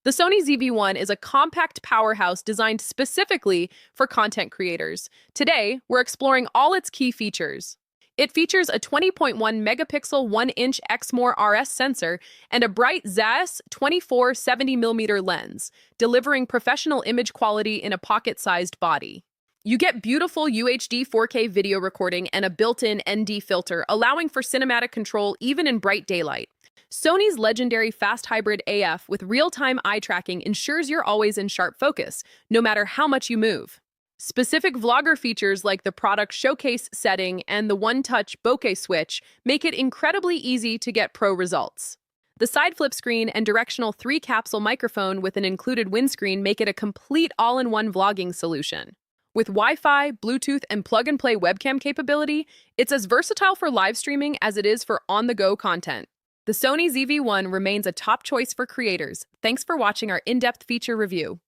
The Sony ZV-1 is a compact powerhouse designed specifically for content creators. Today, we're exploring all its key features. It features a 20.1 megapixel 1-inch Exmor RS sensor and a bright Zeiss 24 70mm lens, delivering professional image quality in a pocket-sized body. You get beautiful UHD 4K video recording and a built-in ND filter, allowing for cinematic control even in bright daylight. Sony's legendary fast hybrid AF with real-time eye tracking ensures you're always in sharp focus, no matter how much you move. Specific vlogger features like the product showcase setting and the one-touch bokeh switch make it incredibly easy to get pro results. The side flip screen and directional 3-capsule microphone with an included windscreen make it a complete all-in-one vlogging solution. With Wi-Fi, Bluetooth, and plug-and-play webcam capability, it's as versatile for live streaming as it is for on-the-go content. The Sony ZV-1 remains a top choice for creators. Thanks for watching our in-depth feature review.